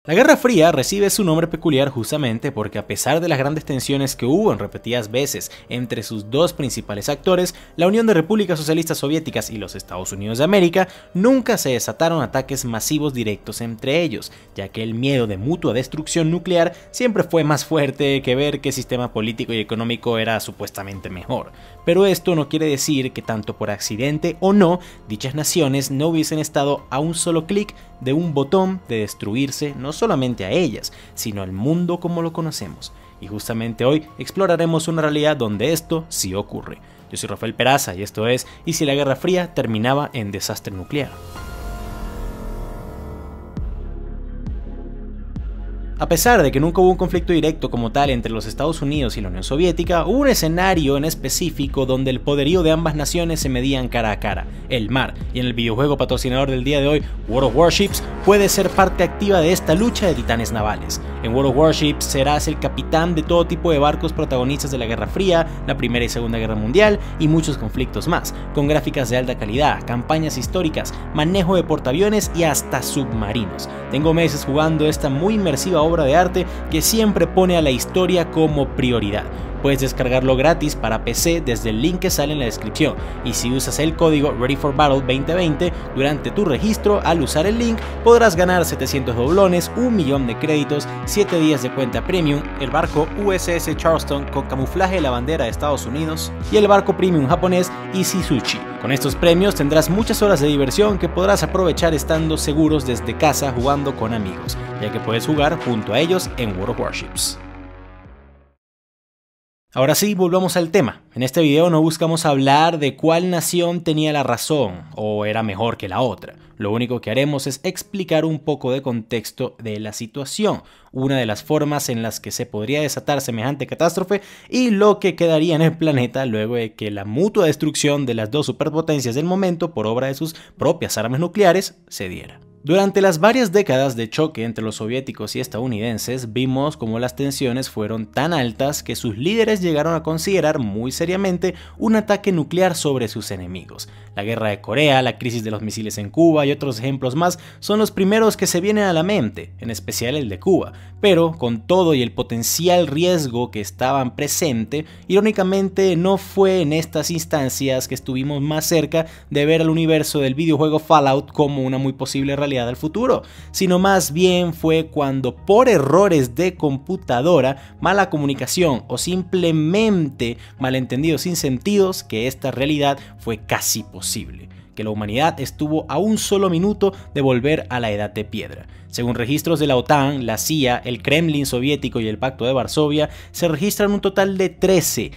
La Guerra Fría recibe su nombre peculiar justamente porque a pesar de las grandes tensiones que hubo en repetidas veces entre sus dos principales actores, la Unión de Repúblicas Socialistas Soviéticas y los Estados Unidos de América, nunca se desataron ataques masivos directos entre ellos, ya que el miedo de mutua destrucción nuclear siempre fue más fuerte que ver qué sistema político y económico era supuestamente mejor. Pero esto no quiere decir que tanto por accidente o no, dichas naciones no hubiesen estado a un solo clic de un botón de destruirse no solamente a ellas, sino al mundo como lo conocemos. Y justamente hoy exploraremos una realidad donde esto sí ocurre. Yo soy Rafael Peraza y esto es ¿Y si la Guerra Fría terminaba en desastre nuclear? A pesar de que nunca hubo un conflicto directo como tal entre los Estados Unidos y la Unión Soviética, hubo un escenario en específico donde el poderío de ambas naciones se medían cara a cara, el mar, y en el videojuego patrocinador del día de hoy, World of Warships, puede ser parte activa de esta lucha de titanes navales. En World of Warships serás el capitán de todo tipo de barcos protagonistas de la Guerra Fría, la Primera y Segunda Guerra Mundial y muchos conflictos más, con gráficas de alta calidad, campañas históricas, manejo de portaaviones y hasta submarinos. Tengo meses jugando esta muy inmersiva obra de arte que siempre pone a la historia como prioridad. Puedes descargarlo gratis para PC desde el link que sale en la descripción, y si usas el código ReadyForBattle2020 durante tu registro, al usar el link podrás ganar 700 doblones, 1 millón de créditos, 7 días de cuenta premium, el barco USS Charleston con camuflaje de la bandera de Estados Unidos y el barco premium japonés Ishizuchi. Con estos premios tendrás muchas horas de diversión que podrás aprovechar estando seguros desde casa jugando con amigos, ya que puedes jugar junto a ellos en World of Warships. Ahora sí, volvamos al tema. En este video no buscamos hablar de cuál nación tenía la razón o era mejor que la otra. Lo único que haremos es explicar un poco de contexto de la situación, una de las formas en las que se podría desatar semejante catástrofe y lo que quedaría en el planeta luego de que la mutua destrucción de las dos superpotencias del momento por obra de sus propias armas nucleares se diera. Durante las varias décadas de choque entre los soviéticos y estadounidenses, vimos cómo las tensiones fueron tan altas que sus líderes llegaron a considerar muy seriamente un ataque nuclear sobre sus enemigos. La guerra de Corea, la crisis de los misiles en Cuba y otros ejemplos más son los primeros que se vienen a la mente, en especial el de Cuba, pero con todo y el potencial riesgo que estaban presente, irónicamente no fue en estas instancias que estuvimos más cerca de ver al universo del videojuego Fallout como una muy posible realidad al futuro, sino más bien fue cuando por errores de computadora, mala comunicación o simplemente malentendidos sin sentidos que esta realidad fue casi posible, que la humanidad estuvo a un solo minuto de volver a la edad de piedra. Según registros de la OTAN, la CIA, el Kremlin soviético y el Pacto de Varsovia, se registran un total de 13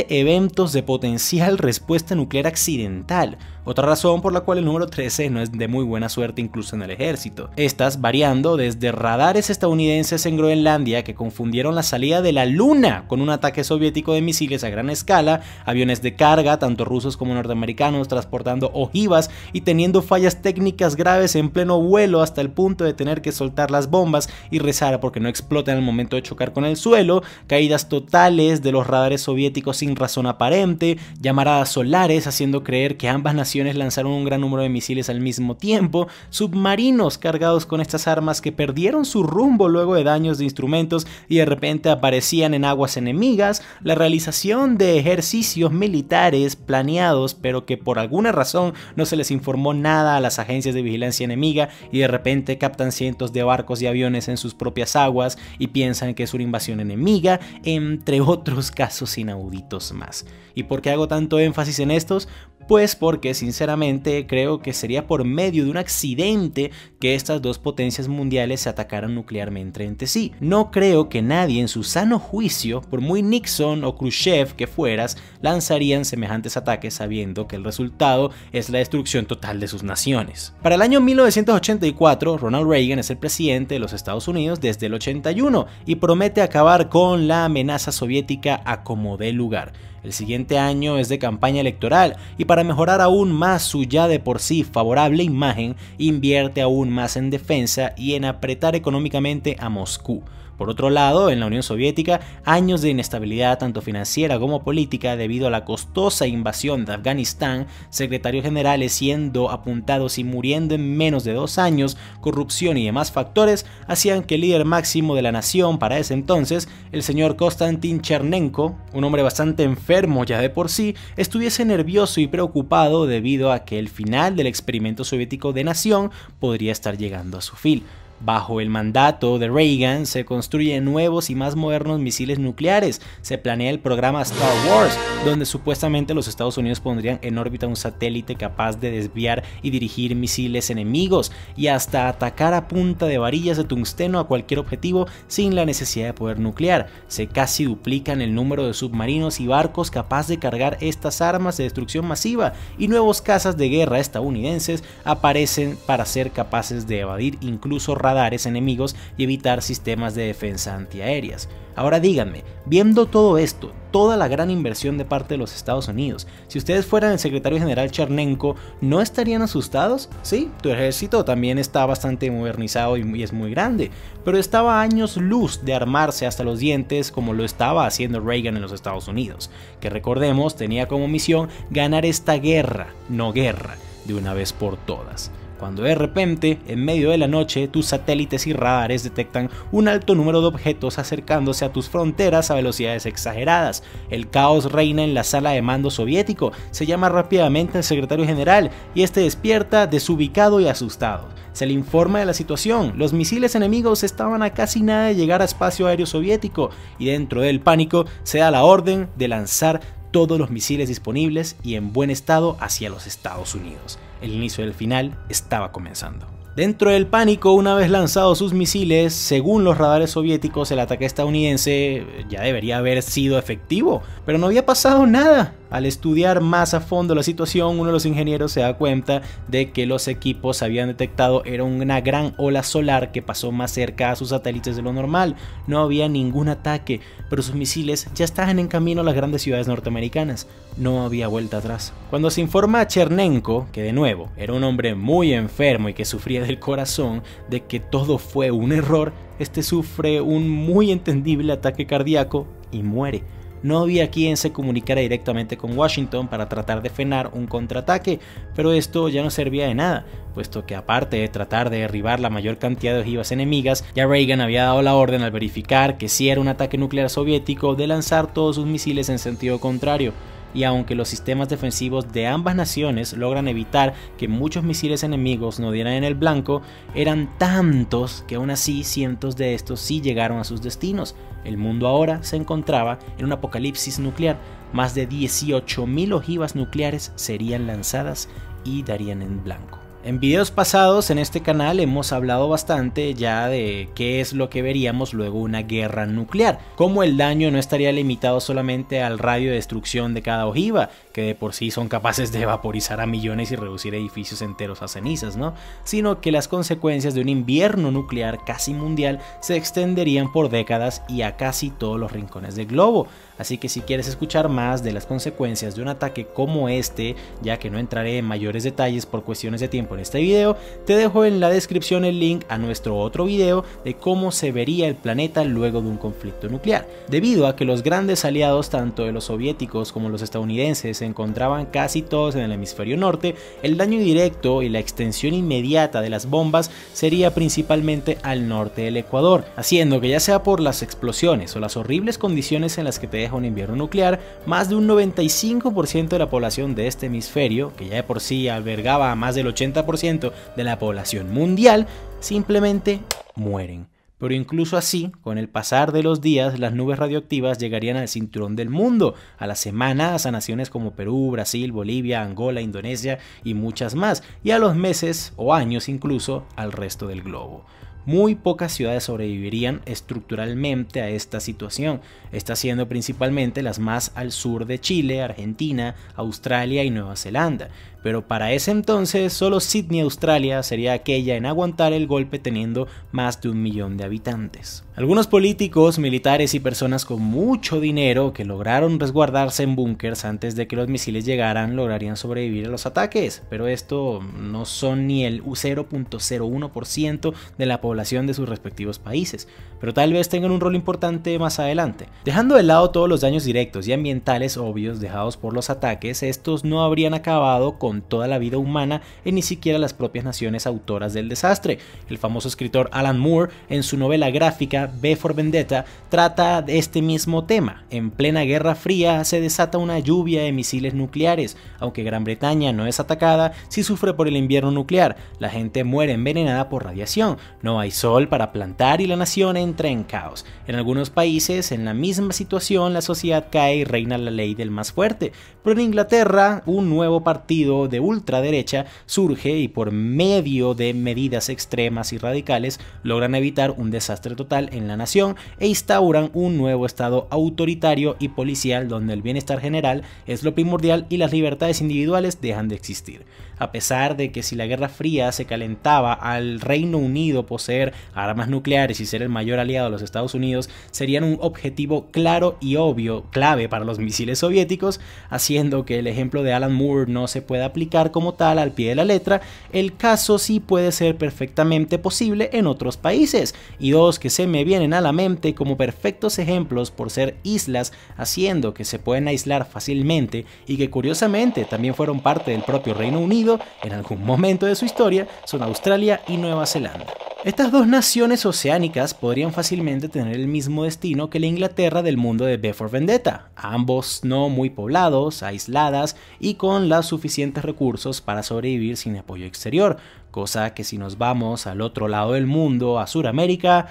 eventos de potencial respuesta nuclear accidental. Otra razón por la cual el número 13 no es de muy buena suerte incluso en el ejército. Estas variando desde radares estadounidenses en Groenlandia que confundieron la salida de la luna con un ataque soviético de misiles a gran escala, aviones de carga, tanto rusos como norteamericanos, transportando ojivas y teniendo fallas técnicas graves en pleno vuelo hasta el punto de tener que soltar las bombas y rezar porque no exploten al momento de chocar con el suelo, caídas totales de los radares soviéticos sin razón aparente, llamaradas solares haciendo creer que ambas naciones lanzaron un gran número de misiles al mismo tiempo, submarinos cargados con estas armas que perdieron su rumbo luego de daños de instrumentos y de repente aparecían en aguas enemigas, la realización de ejercicios militares planeados pero que por alguna razón no se les informó nada a las agencias de vigilancia enemiga y de repente captan cientos de barcos y aviones en sus propias aguas y piensan que es una invasión enemiga, entre otros casos inauditos más. ¿Y por qué hago tanto énfasis en estos? Pues porque sinceramente creo que sería por medio de un accidente que estas dos potencias mundiales se atacaran nuclearmente entre sí. No creo que nadie en su sano juicio, por muy Nixon o Khrushchev que fueras, lanzarían semejantes ataques sabiendo que el resultado es la destrucción total de sus naciones. Para el año 1984, Ronald Reagan es el presidente de los Estados Unidos desde el 81 y promete acabar con la amenaza soviética a como dé lugar. El siguiente año es de campaña electoral y para mejorar aún más su ya de por sí favorable imagen, invierte aún más en defensa y en apretar económicamente a Moscú. Por otro lado, en la Unión Soviética, años de inestabilidad tanto financiera como política debido a la costosa invasión de Afganistán, secretarios generales siendo apuntados y muriendo en menos de 2 años, corrupción y demás factores hacían que el líder máximo de la nación para ese entonces, el señor Konstantin Chernenko, un hombre bastante enfermo ya de por sí, estuviese nervioso y preocupado debido a que el final del experimento soviético de nación podría estar llegando a su fin. Bajo el mandato de Reagan se construyen nuevos y más modernos misiles nucleares, se planea el programa Star Wars, donde supuestamente los Estados Unidos pondrían en órbita un satélite capaz de desviar y dirigir misiles enemigos y hasta atacar a punta de varillas de tungsteno a cualquier objetivo sin la necesidad de poder nuclear. Se casi duplican el número de submarinos y barcos capaz de cargar estas armas de destrucción masiva y nuevos cazas de guerra estadounidenses aparecen para ser capaces de evadir incluso radares enemigos y evitar sistemas de defensa antiaéreas. Ahora díganme, viendo todo esto, toda la gran inversión de parte de los Estados Unidos, si ustedes fueran el secretario general Chernenko, ¿no estarían asustados? Sí, tu ejército también está bastante modernizado y es muy grande, pero estaba a años luz de armarse hasta los dientes como lo estaba haciendo Reagan en los Estados Unidos, que recordemos tenía como misión ganar esta guerra, no guerra, de una vez por todas. Cuando de repente, en medio de la noche, tus satélites y radares detectan un alto número de objetos acercándose a tus fronteras a velocidades exageradas. El caos reina en la sala de mando soviético, se llama rápidamente al secretario general y este despierta desubicado y asustado. Se le informa de la situación, los misiles enemigos estaban a casi nada de llegar a espacio aéreo soviético y dentro del pánico se da la orden de lanzar todos los misiles disponibles y en buen estado hacia los Estados Unidos. El inicio del final estaba comenzando. Dentro del pánico, una vez lanzados sus misiles, según los radares soviéticos, el ataque estadounidense ya debería haber sido efectivo, pero no había pasado nada. Al estudiar más a fondo la situación, uno de los ingenieros se da cuenta de que los equipos habían detectado era una gran ola solar que pasó más cerca a sus satélites de lo normal. No había ningún ataque, pero sus misiles ya estaban en camino a las grandes ciudades norteamericanas. No había vuelta atrás. Cuando se informa a Chernenko, que de nuevo era un hombre muy enfermo y que sufría del corazón, de que todo fue un error, este sufre un muy entendible ataque cardíaco y muere. No había quien se comunicara directamente con Washington para tratar de frenar un contraataque, pero esto ya no servía de nada, puesto que aparte de tratar de derribar la mayor cantidad de ojivas enemigas, ya Reagan había dado la orden al verificar que si era un ataque nuclear soviético de lanzar todos sus misiles en sentido contrario. Y aunque los sistemas defensivos de ambas naciones logran evitar que muchos misiles enemigos no dieran en el blanco, eran tantos que aún así cientos de estos sí llegaron a sus destinos. El mundo ahora se encontraba en un apocalipsis nuclear. Más de 18.000 ojivas nucleares serían lanzadas y darían en blanco. En videos pasados en este canal hemos hablado bastante ya de qué es lo que veríamos luego una guerra nuclear, cómo el daño no estaría limitado solamente al radio de destrucción de cada ojiva, que de por sí son capaces de vaporizar a millones y reducir edificios enteros a cenizas, ¿no? Sino que las consecuencias de un invierno nuclear casi mundial se extenderían por décadas y a casi todos los rincones del globo. Así que si quieres escuchar más de las consecuencias de un ataque como este, ya que no entraré en mayores detalles por cuestiones de tiempo en este video, te dejo en la descripción el link a nuestro otro video de cómo se vería el planeta luego de un conflicto nuclear. Debido a que los grandes aliados tanto de los soviéticos como los estadounidenses se encontraban casi todos en el hemisferio norte, el daño directo y la extensión inmediata de las bombas sería principalmente al norte del Ecuador, haciendo que ya sea por las explosiones o las horribles condiciones en las que te deja un invierno nuclear, más de un 95% de la población de este hemisferio, que ya de por sí albergaba a más del 80% de la población mundial, simplemente mueren. Pero incluso así, con el pasar de los días, las nubes radioactivas llegarían al cinturón del mundo, a las semanas a naciones como Perú, Brasil, Bolivia, Angola, Indonesia y muchas más, y a los meses o años incluso al resto del globo. Muy pocas ciudades sobrevivirían estructuralmente a esta situación, estas siendo principalmente las más al sur de Chile, Argentina, Australia y Nueva Zelanda, pero para ese entonces solo Sydney, Australia sería aquella en aguantar el golpe teniendo más de 1 millón de habitantes. Algunos políticos, militares y personas con mucho dinero que lograron resguardarse en búnkers antes de que los misiles llegaran lograrían sobrevivir a los ataques, pero esto no son ni el 0.01% de la población de sus respectivos países, pero tal vez tengan un rol importante más adelante. Dejando de lado todos los daños directos y ambientales obvios dejados por los ataques, estos no habrían acabado con toda la vida humana en ni siquiera las propias naciones autoras del desastre. El famoso escritor Alan Moore, en su novela gráfica V for Vendetta, trata de este mismo tema. En plena Guerra Fría se desata una lluvia de misiles nucleares. Aunque Gran Bretaña no es atacada, sí sufre por el invierno nuclear. La gente muere envenenada por radiación, no hay sol para plantar y la nación entra en caos. En algunos países, en la misma situación, la sociedad cae y reina la ley del más fuerte. Pero en Inglaterra, un nuevo partido de ultraderecha surge y por medio de medidas extremas y radicales logran evitar un desastre total en la nación e instauran un nuevo estado autoritario y policial donde el bienestar general es lo primordial y las libertades individuales dejan de existir. A pesar de que si la Guerra Fría se calentaba al Reino Unido poseer armas nucleares y ser el mayor aliado de los Estados Unidos serían un objetivo claro y obvio, clave para los misiles soviéticos, haciendo que el ejemplo de Alan Moore no se pueda aplicar como tal al pie de la letra, el caso sí puede ser perfectamente posible en otros países, y dos que se me vienen a la mente como perfectos ejemplos por ser islas, haciendo que se pueden aislar fácilmente y que curiosamente también fueron parte del propio Reino Unido en algún momento de su historia, son Australia y Nueva Zelanda. Estas dos naciones oceánicas podrían fácilmente tener el mismo destino que la Inglaterra del mundo de V for Vendetta, ambos no muy poblados, aisladas y con los suficientes recursos para sobrevivir sin apoyo exterior, cosa que si nos vamos al otro lado del mundo, a Sudamérica,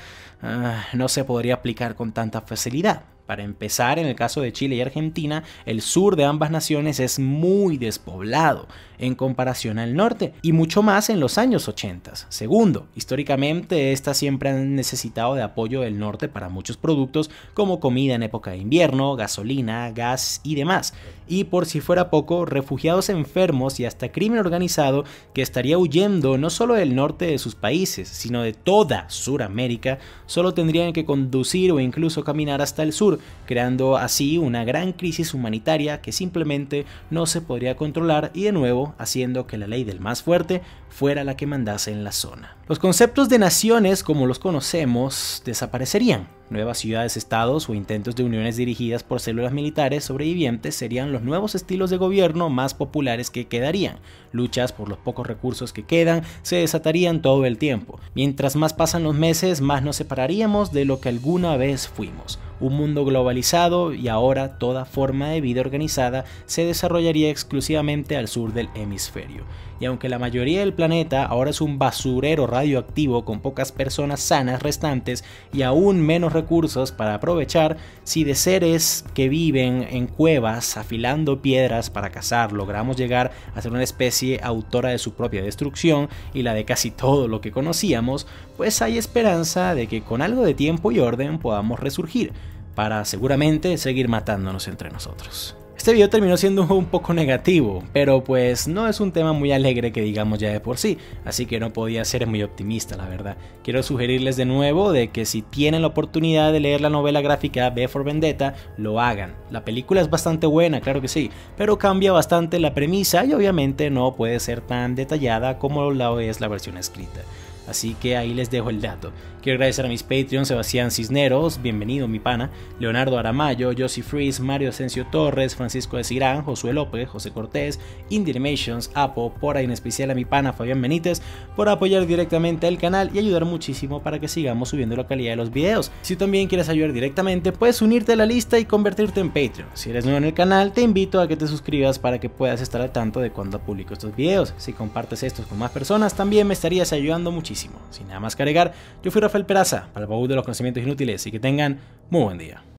no se podría aplicar con tanta facilidad. Para empezar, en el caso de Chile y Argentina, el sur de ambas naciones es muy despoblado en comparación al norte, y mucho más en los años 80. Segundo, históricamente estas siempre han necesitado de apoyo del norte para muchos productos como comida en época de invierno, gasolina, gas y demás. Y por si fuera poco, refugiados enfermos y hasta crimen organizado que estaría huyendo no solo del norte de sus países, sino de toda Sudamérica, solo tendrían que conducir o incluso caminar hasta el sur, creando así una gran crisis humanitaria que simplemente no se podría controlar y de nuevo haciendo que la ley del más fuerte fuera la que mandase en la zona. Los conceptos de naciones como los conocemos desaparecerían. Nuevas ciudades-estados o intentos de uniones dirigidas por células militares sobrevivientes serían los nuevos estilos de gobierno más populares que quedarían. Luchas por los pocos recursos que quedan se desatarían todo el tiempo. Mientras más pasan los meses, más nos separaríamos de lo que alguna vez fuimos. Un mundo globalizado y ahora toda forma de vida organizada se desarrollaría exclusivamente al sur del hemisferio. Y aunque la mayoría del planeta ahora es un basurero radioactivo con pocas personas sanas restantes y aún menos recursos para aprovechar, si de seres que viven en cuevas afilando piedras para cazar logramos llegar a ser una especie autora de su propia destrucción y la de casi todo lo que conocíamos, pues hay esperanza de que con algo de tiempo y orden podamos resurgir, para seguramente seguir matándonos entre nosotros. Este video terminó siendo un poco negativo, pero pues no es un tema muy alegre que digamos ya de por sí, así que no podía ser muy optimista la verdad. Quiero sugerirles de nuevo de que si tienen la oportunidad de leer la novela gráfica V for Vendetta, lo hagan. La película es bastante buena, claro que sí, pero cambia bastante la premisa y obviamente no puede ser tan detallada como lo es la versión escrita. Así que ahí les dejo el dato. Quiero agradecer a mis Patreons: Sebastián Cisneros, bienvenido mi pana, Leonardo Aramayo, Josie Freeze, Mario Asensio Torres, Francisco de Cirán, Josué López, José Cortés, Indie Animations, Apo, por ahí en especial a mi pana Fabián Benítez, por apoyar directamente el canal y ayudar muchísimo para que sigamos subiendo la calidad de los videos. Si tú también quieres ayudar directamente, puedes unirte a la lista y convertirte en Patreon. Si eres nuevo en el canal, te invito a que te suscribas para que puedas estar al tanto de cuando publico estos videos. Si compartes estos con más personas, también me estarías ayudando muchísimo. Sin nada más que agregar, yo fui Rafael Peraza, para el baúl de los conocimientos inútiles, y que tengan muy buen día.